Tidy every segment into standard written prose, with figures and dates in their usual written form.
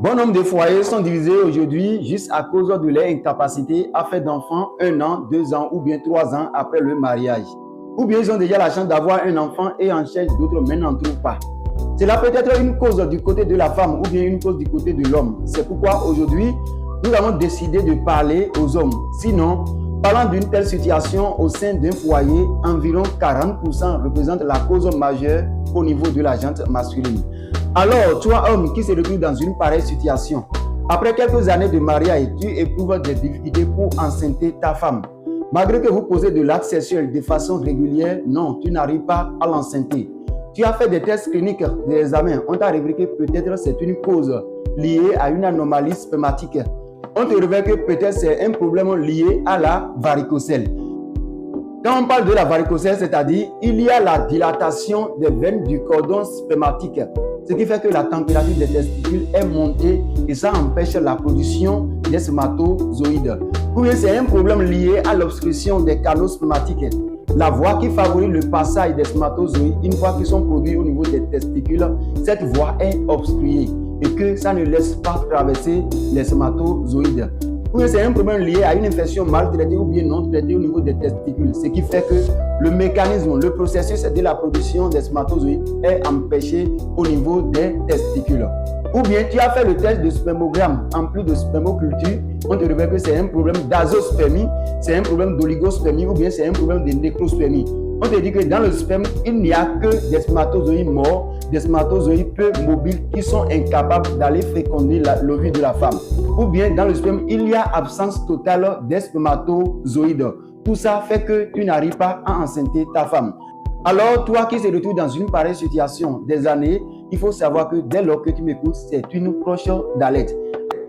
Bon nombre de foyers sont divisés aujourd'hui juste à cause de leur incapacité à faire d'enfants 1 an, 2 ans ou bien 3 ans après le mariage. Ou bien ils ont déjà la chance d'avoir un enfant et en cherchent d'autres mais n'en trouvent pas. Cela peut être une cause du côté de la femme ou bien une cause du côté de l'homme. C'est pourquoi aujourd'hui, nous avons décidé de parler aux hommes. Sinon, parlant d'une telle situation au sein d'un foyer, environ 40% représentent la cause majeure au niveau de la gente masculine. Alors, toi, homme qui se retrouve dans une pareille situation, après quelques années de mariage, tu éprouves des difficultés pour enceinter ta femme. Malgré que vous posez de l'acte sexuel de façon régulière, non, tu n'arrives pas à l'enceinte. Tu as fait des tests cliniques, des examens, on t'a révélé que peut-être c'est une cause liée à une anomalie spermatique. On te révèle que peut-être c'est un problème lié à la varicocèle. Quand on parle de la varicocèle, c'est-à-dire il y a la dilatation des veines du cordon spermatique, ce qui fait que la température des testicules est montée et ça empêche la production des spermatozoïdes. Ou bien c'est un problème lié à l'obstruction des canaux spermatiques, la voie qui favorise le passage des spermatozoïdes. Une fois qu'ils sont produits au niveau des testicules, cette voie est obstruée et que ça ne laisse pas traverser les spermatozoïdes. Ou bien c'est un problème lié à une infection mal traitée ou bien non traitée au niveau des testicules, ce qui fait que le mécanisme, le processus de la production des spermatozoïdes est empêché au niveau des testicules. Ou bien tu as fait le test de spermogramme en plus de spermoculture, on te révèle que c'est un problème d'azospermie, c'est un problème d'oligospermie ou bien c'est un problème de nécrospermie. On te dit que dans le sperme, il n'y a que des spermatozoïdes morts, des spermatozoïdes peu mobiles qui sont incapables d'aller féconder l'ovule de la femme. Ou bien dans le sperme, il y a absence totale des spermatozoïdes. Tout ça fait que tu n'arrives pas à enceinter ta femme. Alors, toi qui se retrouves dans une pareille situation des années, il faut savoir que dès lors que tu m'écoutes, c'est une cloche d'alerte.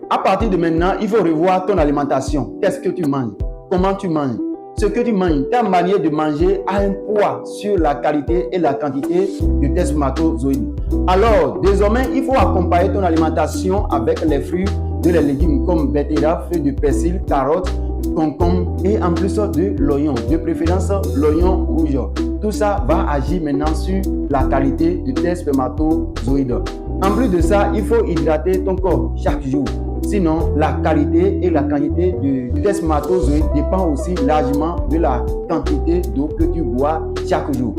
À partir de maintenant, il faut revoir ton alimentation. Qu'est-ce que tu manges? Comment tu manges? Ce que tu manges, ta manière de manger a un poids sur la qualité et la quantité de tes spermatozoïdes. Alors, désormais, il faut accompagner ton alimentation avec les fruits et les légumes comme betteraves, feuilles de persil, carottes, concombres et en plus de l'oignon, de préférence l'oignon rouge. Tout ça va agir maintenant sur la qualité de tes spermatozoïdes. En plus de ça, il faut hydrater ton corps chaque jour. Sinon, la qualité et la quantité de tes spermatozoïdes dépend aussi largement de la quantité d'eau que tu bois chaque jour.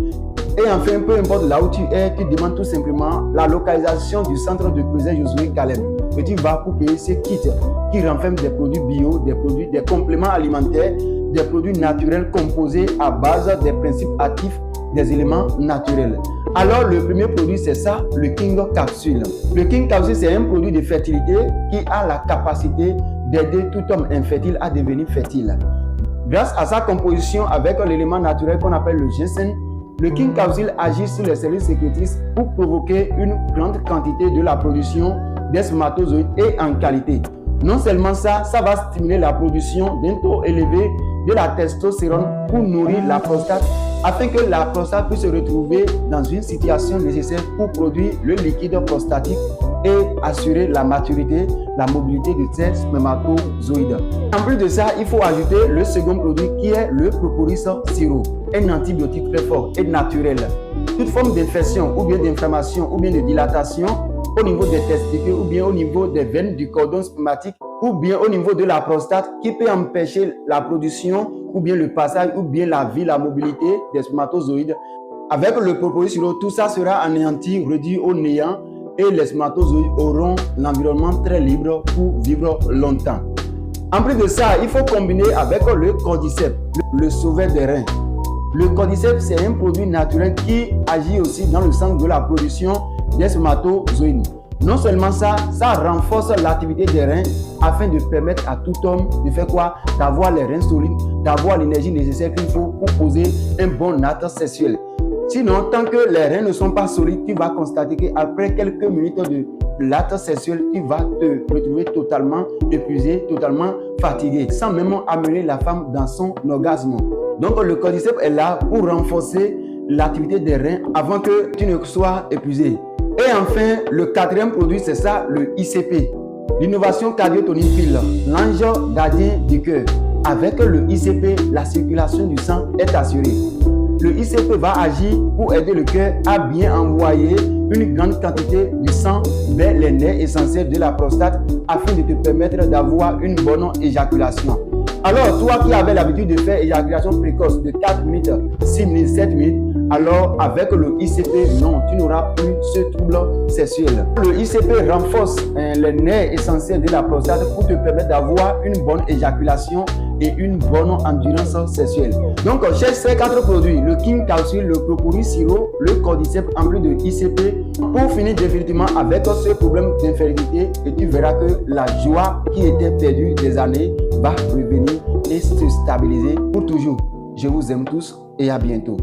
Et enfin, peu importe là où tu es, tu demandes tout simplement la localisation du centre de Creuset Josué Caleb. Et tu vas pour payer ce kit qui renferme des produits bio, des compléments alimentaires, des produits naturels composés à base des principes actifs des éléments naturels. Alors, le premier produit, c'est ça, le King Capsule. Le King Capsule, c'est un produit de fertilité qui a la capacité d'aider tout homme infertile à devenir fertile. Grâce à sa composition avec l'élément naturel qu'on appelle le ginseng, le King Capsule agit sur les cellules sécrétrices pour provoquer une grande quantité de la production des spermatozoïdes et en qualité. Non seulement ça, ça va stimuler la production d'un taux élevé de la testostérone pour nourrir la prostate afin que la prostate puisse se retrouver dans une situation nécessaire pour produire le liquide prostatique et assurer la maturité, la mobilité de ces spermatozoïdes. En plus de ça, il faut ajouter le second produit qui est le Propolis Sirop, un antibiotique très fort et naturel. Toute forme d'infection ou bien d'inflammation ou bien de dilatation au niveau des testicules ou bien au niveau des veines du cordon spermatique ou bien au niveau de la prostate qui peut empêcher la production ou bien le passage ou bien la vie, la mobilité des spermatozoïdes. Avec le Propolis Sirop, tout ça sera anéanti, réduit au néant et les spermatozoïdes auront l'environnement très libre pour vivre longtemps. En plus de ça, il faut combiner avec le Cordyceps, le sauveur des reins. Le Cordyceps, c'est un produit naturel qui agit aussi dans le sens de la production des spermatozoïdes. Non seulement ça, ça renforce l'activité des reins afin de permettre à tout homme de faire quoi? D'avoir les reins solides, d'avoir l'énergie nécessaire qu'il faut pour poser un bon acte sexuel. Sinon, tant que les reins ne sont pas solides, tu vas constater qu'après quelques minutes de l'acte sexuel, tu vas te retrouver totalement épuisé, totalement fatigué, sans même amener la femme dans son orgasme. Donc, le Cordyceps est là pour renforcer l'activité des reins avant que tu ne sois épuisé. Et enfin, le quatrième produit, c'est ça, le ICP. L'innovation cardiotonique pile, l'ange gardien du cœur. Avec le ICP, la circulation du sang est assurée. Le ICP va agir pour aider le cœur à bien envoyer une grande quantité du sang vers les nerfs essentiels de la prostate afin de te permettre d'avoir une bonne éjaculation. Alors, toi qui avais l'habitude de faire éjaculation précoce de 4 minutes, 6 minutes, 7 minutes, alors avec le ICP, non, tu n'auras plus ce trouble sexuel. Le ICP renforce les nerfs essentiels de la prostate pour te permettre d'avoir une bonne éjaculation et une bonne endurance sexuelle. Donc, cherche ces 4 produits, le King Capsule, le Propolis Sirop, le Cordyceps en plus de ICP, pour finir définitivement avec ce problème d'infertilité, et tu verras que la joie qui était perdue des années va revenir et se stabiliser pour toujours. Je vous aime tous et à bientôt.